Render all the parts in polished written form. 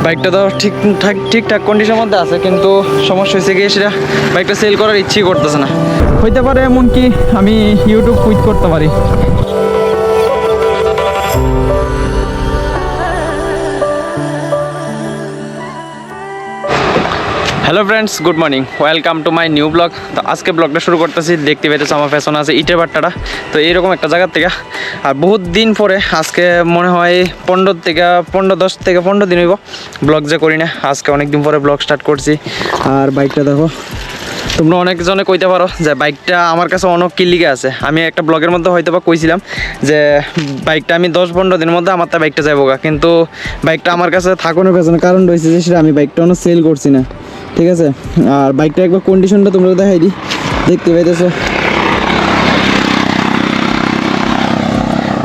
বাইকটা তো ঠিকঠাক কন্ডিশনের মধ্যে আছে, কিন্তু সমস্যা হয়েছে গিয়ে সেটা বাইকটা সেল করার ইচ্ছেই করতেছে না। হইতে পারে এমনকি আমি ইউটিউব কুইট করতে পারি। Hello friends, good morning, welcome to my new blog. তো আজকে ব্লগটা শুরু করতেছি। দেখতে পেতেছি আমার পেছনে আছে ইটের ভাট্টাটা। তো এইরকম একটা জায়গার থেকে আর বহুত দিন পরে আজকে মনে হয় 15 দিন হইব ব্লগ যে করি না। আজকে অনেক দিন পরে ব্লগ স্টার্ট করছি। আর বাইকটা দেখো, তোমরা অনেকজনে কইতে পারো যে বাইকটা আমার কাছে অনেক কিলিকে আছে। আমি একটা ব্লগের মধ্যে হয়তো বা কইছিলাম যে বাইকটা আমি 10-15 দিনের মধ্যে আমার তা বাইকটা যাবো গা, কিন্তু বাইকটা আমার কাছে থাকানোর পেছনে কারণ রয়েছে যে সেটা আমি বাইকটা অনেক সেল করছি না, ঠিক আছে। আর বাইকটা একবার কন্ডিশনটা তোমরা দেখাই দিই, দেখতে পাইতেছো।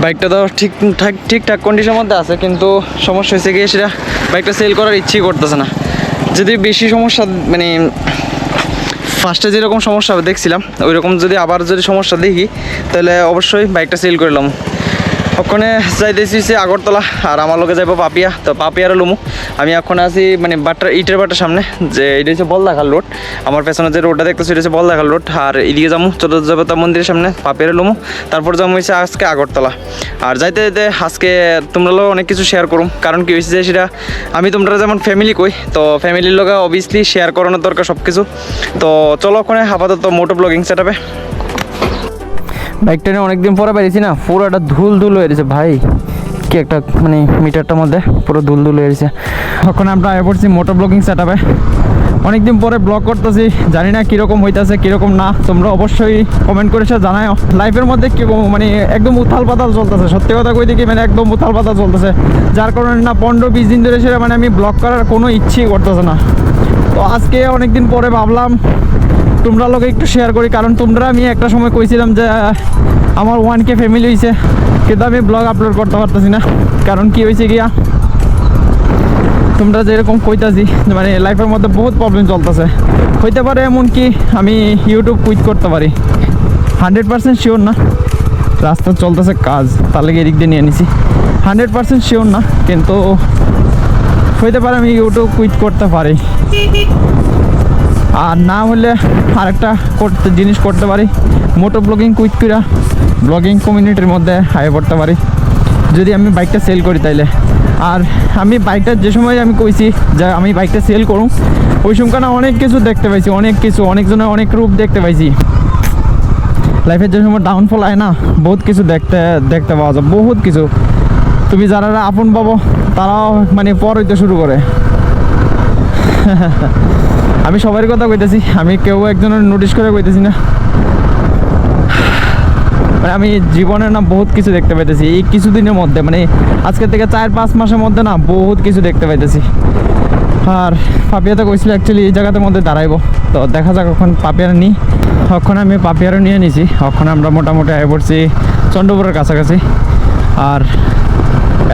বাইকটা তো ঠিকঠাক কন্ডিশনের মধ্যে আছে, কিন্তু সমস্যা হয়েছে গিয়ে সেটা বাইকটা সেল করার ইচ্ছেই করতেছে না। যদি বেশি সমস্যা মানে ফার্স্টে যেরকম সমস্যা দেখছিলাম ওইরকম আবার যদি সমস্যা দেখি তাহলে অবশ্যই বাইকটা সেল করলাম। ওখানে যাইতেছি সে আগরতলা, আর আমার লোকে যাইবো পাপিয়া। তো পাপিয়ার লুমু আমি এখন আছি মানে ইটের বাটার সামনে, যে এটা হচ্ছে বলদাখাল রোড। আমার পেছনে যে রোডটা দেখতেছি এটা হচ্ছে বলদাখাল রোড। আর এদিকে যাবো চতুর্দেবতা মন্দিরের সামনে পাপিয়ার লুমু, তারপর যাবো হয়েছে আজকে আগরতলা। আর যাইতে যাইতে আজকে তোমরাও অনেক কিছু শেয়ার করুম, কারণ কি হয়েছে যে সেটা আমি তোমরা যেমন ফ্যামিলি কই, তো ফ্যামিলির লোক অবভিয়াসলি শেয়ার করানোর দরকার সব কিছু। তো চলো ওখানে আপাতত মোটো ব্লগিং সেট আপে। বাইকটা নিয়ে অনেকদিন পরে বেরিয়েছি না, পুরো একটা ধুল হয়ে গেছে ভাই। কি একটা মানে মিটারটার মধ্যে পুরো ধুল হয়ে গেছে। এখন আমরা আগে পড়ছি মোটো ব্লগিং সেট আপে। অনেকদিন পরে ব্লগ করতেছি, জানি না কীরকম হইতেছে কীরকম না, তোমরা অবশ্যই কমেন্ট করে সে জানাও। লাইফের মধ্যে কি মানে একদম উথাল পাতাল চলতেছে, সত্যি কথা কই দেখি মানে একদম উথাল পাতাল চলতেছে, যার কারণে না 15-20 দিন ধরে সেটা মানে আমি ব্লগ করার কোনো ইচ্ছেই করতেছে না। তো আজকে অনেকদিন পরে ভাবলাম তোমরা লোকে একটু শেয়ার করি, কারণ তোমরা আমি একটা সময় কইছিলাম যে আমার 1K ফ্যামিলি হয়েছে, কিন্তু আমি ব্লগ আপলোড করতে পারতেছি না। কারণ কি হয়েছে গিয়া, তোমরা যেরকম কইতাছি মানে লাইফের মধ্যে বহুত প্রবলেম চলতেছে। হইতে পারে এমনকি আমি ইউটিউব কুইট করতে পারি, 100% শিওর না। রাস্তা চলতেছে কাজ, তার লেগে এদিক দিয়ে নিয়ে নিছি, 100% শিওর না, কিন্তু হইতে পারে আমি ইউটিউব কুইট করতে পারি। আর না হলে আরেকটা জিনিস করতে পারি, মোটো ব্লগিং কুইট করে ব্লগিং কমিউনিটির মধ্যে হাই পড়তে পারি যদি আমি বাইকটা সেল করি তাইলে। আর আমি বাইকটা যে সময় আমি কইছি যে আমি বাইকটা সেল করুন, ওই সময় না অনেক কিছু দেখতে পাইছি, অনেকজনের অনেক রূপ দেখতে পাইছি। লাইফের যে সময় ডাউনফল হয় না, বহুত কিছু দেখতে পাওয়া যায়, বহুত কিছু। তুমি যারা আপন পাবো তারাও মানে পর হইতে শুরু করে। আমি সবার কথা কইতেছি, আমি কেউ একজনের নোটিশ করে কইতেছি না। মানে আমি জীবনে না বহুত কিছু দেখতে পাইতেছি এই কিছুদিনের মধ্যে, মানে আজকে থেকে 4-5 মাসের মধ্যে না বহুত কিছু দেখতে পাইতেছি। আর পাপিয়াতে কইছিল অ্যাকচুয়ালি এই জায়গাটার মধ্যে দাঁড়াইবো, তো দেখা যাক কখন পাপিয়ার নিই। তখন আমি পাপিয়ারও নিয়ে নিছি। এখন আমরা মোটামুটি আগে পড়ছি চন্দ্রপুরের কাছাকাছি। আর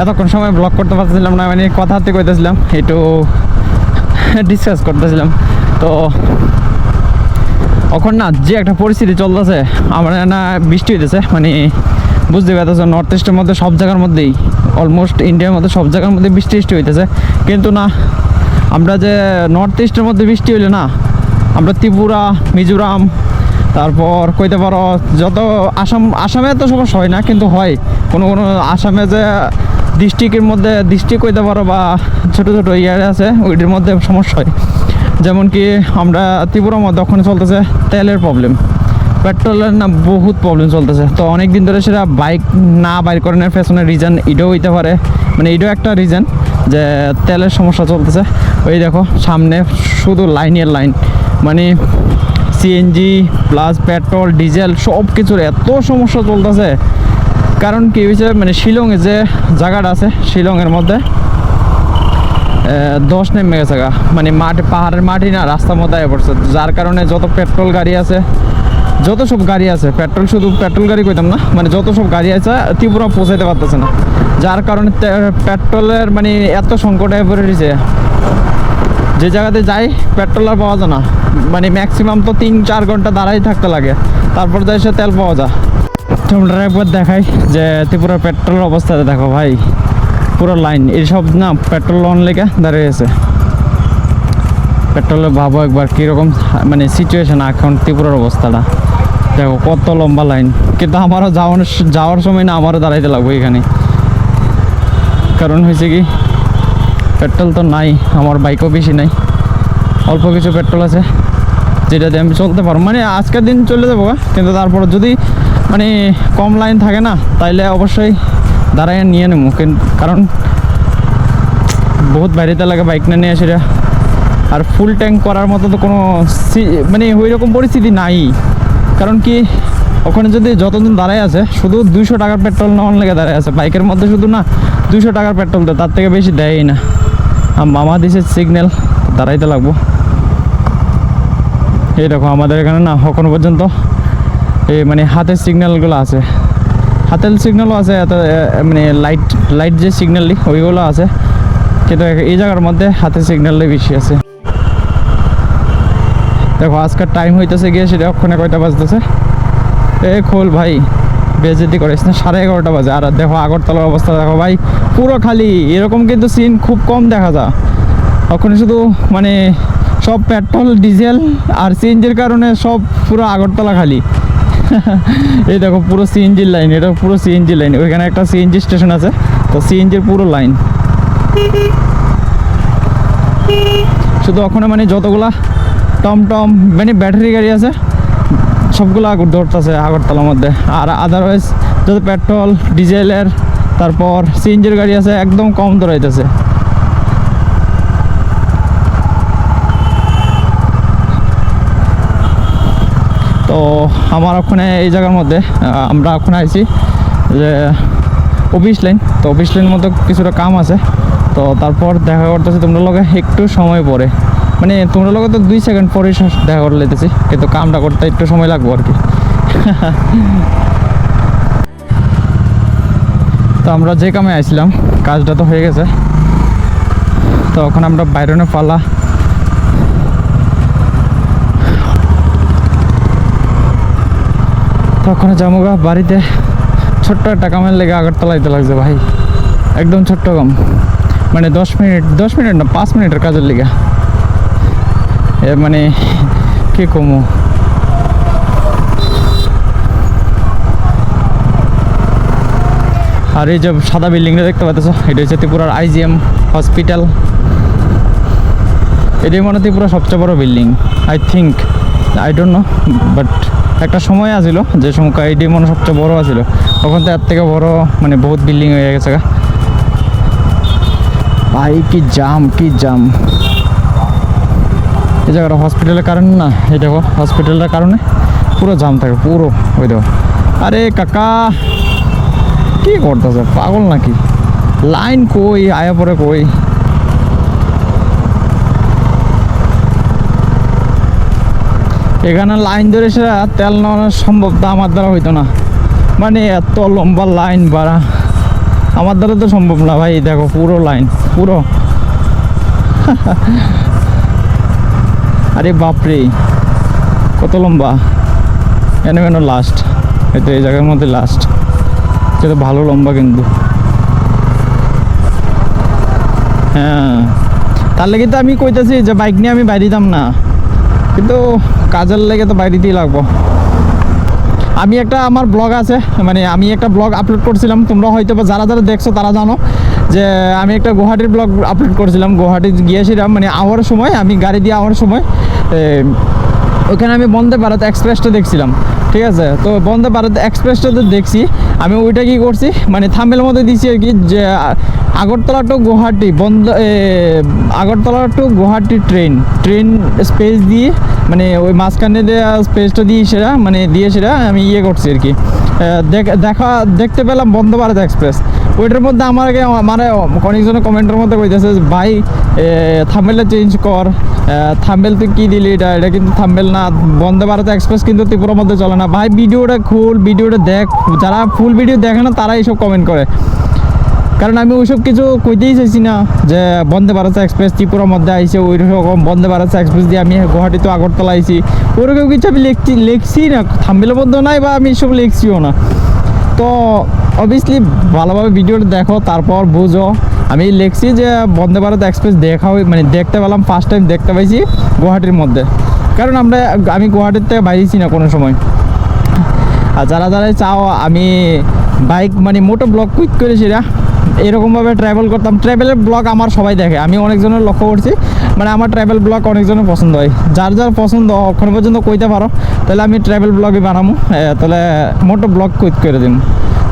এতক্ষণ সময় ব্লগ করতে পারতেছিলাম না, মানে কথা হাতে কইতেছিলাম, একটু ডিসকাস করতেছিলাম। তো এখন না যে একটা পরিস্থিতি চলতেছে, আমার না বৃষ্টি হইতেছে, মানে বুঝতে পারতেছে নর্থ ইস্টের মধ্যে সব জায়গার মধ্যেই, অলমোস্ট ইন্ডিয়ার মধ্যে সব জায়গার মধ্যে বৃষ্টি হইতেছে। কিন্তু না, আমরা যে নর্থ ইস্টের মধ্যে বৃষ্টি হইলে না, আমরা ত্রিপুরা, মিজোরাম, তারপর কইতে পারো যত আসামে তো সমস্যা হয় না, কিন্তু হয় কোনো আসামে যে ডিস্ট্রিক্টের মধ্যে ডিস্ট্রিক্ট কইতে পারো বা ছোটো ইয়ারে আছে, ওইটির মধ্যে সমস্যা হয়। যেমন কি আমরা ত্রিপুরার মধ্যে ওখানে চলতেছে তেলের প্রবলেম, পেট্রোলের না বহুত প্রবলেম চলতেছে। তো অনেক দিন ধরে সেটা বাইক না বাইর করানোর পেছনের রিজন এটাও হইতে পারে, মানে এটাও একটা রিজন যে তেলের সমস্যা চলতেছে। ওই দেখো সামনে শুধু লাইনের লাইন, মানে সিএনজি প্লাস পেট্রোল ডিজেল সব কিছুর এত সমস্যা চলতেছে। কারণ কি হয়েছে, মানে শিলংয়ে যে জায়গাটা আছে, শিলংয়ের মধ্যে ধস নেমে গেছে গা, মানে মাটি পাহাড়ের মাটি না রাস্তার মধ্যে আয় পড়ছে, যার কারণে যত পেট্রোল গাড়ি আছে, যত সব গাড়ি আছে, শুধু পেট্রোল গাড়ি কইতাম না, মানে যত সব গাড়ি আছে ত্রিপুরা পৌঁছাইতে পারতেছে না, যার কারণে পেট্রোলের মানে এত সংকট হয়ে পড়ে রয়েছে। যে জায়গাতে যাই পেট্রোল আর পাওয়া যায় না, মানে ম্যাক্সিমাম তো 3-4 ঘন্টা দাঁড়াই থাকতে লাগে, তারপর যাই সে তেল পাওয়া যায়। তোমরা একবার দেখাই যে ত্রিপুরার পেট্রোলের অবস্থাতে দেখো ভাই, পুরো লাইন এইসব না পেট্রোল লোন লেগে দাঁড়িয়ে আছে। পেট্রোলের ভাবো একবার কীরকম মানে সিচুয়েশন এখন ত্রিপুরার অবস্থাটা দেখো, কত লম্বা লাইন। কিন্তু আমারও যাওয়ার সময় না আমারও দাঁড়াইতে লাগবে এখানে, কারণ হয়েছে কি পেট্রোল তো নাই, আমার বাইকও বেশি নাই, অল্প কিছু পেট্রোল আছে যেটা দিয়ে আমি চলতে পারবো, মানে আজকের দিন চলে যাবো। কিন্তু তারপর যদি মানে কম লাইন থাকে না তাইলে অবশ্যই দাঁড়াইয়া নিয়ে নেবো, কারণ বহুত বাইরেতে লাগে বাইক না নিয়ে সেটা। আর ফুল ট্যাঙ্ক করার মতো তো কোনো মানে ওই রকম পরিস্থিতি নাই, কারণ কি ওখানে যদি যতজন দাঁড়ায় আছে শুধু 200 টাকার পেট্রোল নেওয়ার লেগে দাঁড়ায় আছে, বাইকের মধ্যে শুধু না 200 টাকার পেট্রোল দেয়, তার থেকে বেশি দেয়ই না। মামা দিছে সিগন্যাল, দাঁড়াইতে লাগবো। এই দেখো আমাদের এখানে না এখনো পর্যন্ত এই মানে হাতের সিগন্যালগুলো আছে, হাতের সিগন্যালও আছে, মানে লাইট যে সিগন্যালই ওইগুলো আছে, কিন্তু এই জায়গার মধ্যে হাতের সিগন্যালই বেশি আছে। দেখো আজকের টাইম হইতেছে গিয়ে সেটা ওখানে কয়টা বাজতেছে, খোল ভাই বেজেতি করিস না, 11:30 বাজে। আর দেখো আগরতলার অবস্থা দেখো ভাই, পুরো খালি। এরকম কিন্তু সিন খুব কম দেখা যায় ওখানে, শুধু মানে সব পেট্রোল ডিজেল আর সিএনজির কারণে সব পুরো আগরতলা খালি। এই দেখো পুরো সিএনজির লাইন, এটা পুরো সিএনজি লাইন, ওইখানে একটা সিএনজি স্টেশন আছে, তো সিএনজির পুরো লাইন। শুধু ওখানে মানে যতগুলা টমটম মানে ব্যাটারি গাড়ি আছে সবগুলো ধরতেছে আগরতলার মধ্যে, আর আদারওয়াইজ যত পেট্রোল ডিজেলের তারপর সিএনজির গাড়ি আছে একদম কম ধরাইতেছে। তো আমার ওখানে এই জায়গার মধ্যে আমরা ওখানে আইছি যে অফিস লাইন, তো অফিস লাইনের মধ্যে কিছুটা কাম আছে, তো তারপর দেখা করতেছি তোমরা লগে একটু সময় পরে, মানে তোমরা লগে তো 2 সেকেন্ড পরে দেখা করে লেতেছি, কিন্তু কামটা করতে একটু সময় লাগবো আর কি। তো আমরা যে কামে আইছিলাম কাজটা তো হয়ে গেছে, তো ওখানে আমরা বাইরনে পালা। তো ওখানে যামুগা বাড়িতে, ছোট্ট একটা কামের লেগে আগরতলাইতে লাগছে ভাই, একদম ছোট্ট কাম, মানে 10 মিনিট না 5 মিনিটের কাজের লেগে, মানে কি কমু। আর এই যে সাদা বিল্ডিংটা দেখতে পাচ্ছ, এটা হচ্ছে ত্রিপুরার IGM হসপিটাল। এটাই মনে ত্রিপুরা সবচেয়ে বড় building, I think, I don't know, but একটা সময় আছিল যে সময় এটাই মনে সবচেয়ে বড় আছিল, তখন তো এর থেকে বড় মানে বহুত বিল্ডিং হয়ে গেছে গা ভাই। কি জাম, কি জাম এই জায়গাটা, হসপিটালের কারণে না, এই দেখো হসপিটালের কারণে পুরো জাম থাকে পুরো। ওই দেখো, আরে কাকা কি করতেছে, পাগল নাকি? লাইন কই, আয়া পরে কই? এখানে লাইন ধরে সে তেল নেওয়া সম্ভব তো আমার দ্বারা হইতো না, মানে এত লম্বা লাইন বাড়া আমার দ্বারা তো সম্ভব না ভাই। দেখো পুরো লাইন পুরো। আরে বাপরে কত লম্বা, কেন লাস্ট, এই তো এই জায়গার মধ্যে লাস্ট, সেটা ভালো লম্বা কিন্তু। হ্যাঁ তার লেগে তো আমি কইতেছি যে বাইক নিয়ে আমি বাইরে দাম না, কিন্তু কাজের লেগে তো বাইরেতেই লাগবো। আমি একটা আমার ব্লগ আছে, মানে আমি একটা ব্লগ আপলোড করছিলাম, তোমরা হয়তো বা যারা যারা দেখছো তারা জানো যে আমি একটা গুয়াহাটির ব্লগ আপলোড করছিলাম। গুয়াহাটি গিয়েছিলাম, মানে আওয়ার সময় আমি গাড়ি দিয়ে আওয়ার সময় ওখানে আমি বন্দে ভারত এক্সপ্রেসটা দেখছিলাম, ঠিক আছে? তো বন্দে ভারত এক্সপ্রেসটা তো দেখছি আমি, ওইটা কি করছি মানে থাম্বনেলের মধ্যে দিছি আর কি, যে Agartala to Guwahati Agartala to Guwahati train space দিয়ে, মানে ওই মাঝখানে স্পেসটা দিয়ে সেটা মানে দিয়ে সেটা আমি ইয়ে করছি আর কি। দেখতে পেলাম বন্দে ভারত এক্সপ্রেস, ওইটার মধ্যে আমাকে মানে অনেকজনের কমেন্টের মধ্যে কইতেছে ভাই থাম্বনেলটা চেঞ্জ কর, থাম্বনেল তুই কী দিলি, এটা কিন্তু থাম্বনেল না, বন্দে ভারত এক্সপ্রেস কিন্তু ত্রিপুরার মধ্যে চলে না। ভাই ভিডিওটা খুল, ভিডিওটা দেখ, যারা ফুল ভিডিও দেখে না তারা এইসব কমেন্ট করে, কারণ আমি ওইসব কিছু কইতেই চাইছি না যে বন্দে ভারত এক্সপ্রেস ত্রিপুরার মধ্যে আইছে, ওই রকম বন্দে ভারত এক্সপ্রেস দিয়ে আমি গুয়াহাটি তো আগরতলা আইছি, ওরকম কিছু আমি লিখছি না, থাম্বনেলের মধ্যেও নাই বা আমি সব লিখছিও না। তো অবভিয়াসলি ভালোভাবে ভিডিওটা দেখো, তারপর বুঝো। আমি লিখছি যে বন্দে ভারত এক্সপ্রেস মানে দেখতে পেলাম, ফার্স্ট টাইম দেখতে পাইছি গুয়াহাটির মধ্যে, কারণ আমি গুয়াহাটির থেকে বাইরেছি না কোনো সময়। আর যারা চাও আমি বাইক মানে মোটো ব্লগ কুইক করে সেটা এরকমভাবে ট্রাভেল করতাম, ট্রাভেলের ব্লগ আমার সবাই দেখে, আমি অনেকজনের লক্ষ্য করছি, মানে আমার ট্রাভেল ব্লগ অনেকজনের পছন্দ হয়। যার পছন্দ ওখানে পর্যন্ত কইতে পারো, তাহলে আমি ট্রাভেল ব্লগই বানাবো, তাহলে মোটো ব্লগ কুইক করে দিন।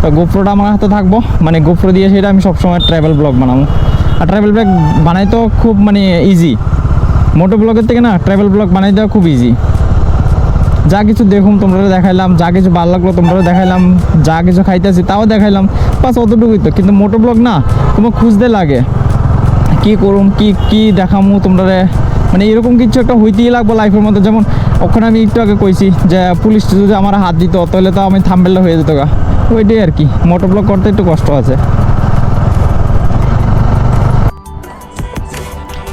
তো গোপ্রোটা আমার হাতে থাকবো, মানে গোপ্রো দিয়ে সেটা আমি সবসময় ট্রাভেল ব্লগ বানাবো। আর ট্রাভেল ব্লগ বানাই তো খুব মানে ইজি, মোটো ব্লগের থেকে না ট্রাভেল ব্লগ বানাই দেওয়া খুব ইজি। যা কিছু দেখুন তোমরা দেখাইলাম, যা কিছু ভালো লাগলো তোমরা দেখাইলাম, যা কিছু খাইতেছি তাও দেখাইলাম, বাস অতটুকুই তো। কিন্তু মোটো ব্লগ না, তোমার খুঁজতে লাগে কি করুম, কি দেখামু তোমরা, মানে এরকম কিছু একটা হইতেই লাগবো লাইফের মধ্যে। যেমন ওখানে আমি একটু আগে কইছি যে পুলিশ যদি আমার হাত দিত তাহলে তো আমি থাম্বনেলটা হয়ে যেত গা, ওইটাই আর কি। মোটো ব্লগ করতে একটু কষ্ট আছে।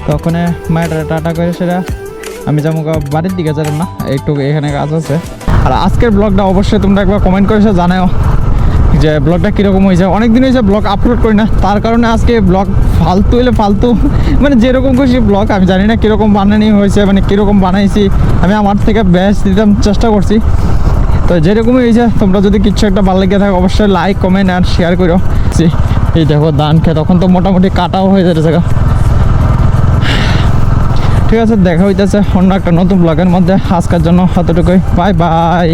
তখন মায়ের টাটা করে সেটা আমি যেমন বাড়ির দিকে যাবেন না, একটু এখানে কাজ আছে। আর আজকের ব্লগটা অবশ্যই তোমরা একবার কমেন্ট করে জানাও যে ব্লগটা কীরকম হয়েছে। অনেক দিন হয়েছে ব্লগ আপলোড করি না, তার কারণে আজকে ব্লগ ফালতু মানে যেরকম খুশি ব্লগ, আমি জানি না কীরকম বানানি হয়েছে, মানে কীরকম বানাইছি, আমি আমার থেকে বেস্ট দিতাম চেষ্টা করছি। তো যেরকমই হয়েছে, তোমরা যদি কিছু একটা ভালো লেগে থাকে অবশ্যই লাইক কমেন্ট আর শেয়ার করো। এই দেখো ধান খেয়ে তখন তো মোটামুটি কাটাও হয়ে যেতেছে। ঠিক আছে, দেখা হইতেছে অন্য একটা নতুন ব্লগের মধ্যে। আজকের জন্য অতটুকুই, বাই বাই।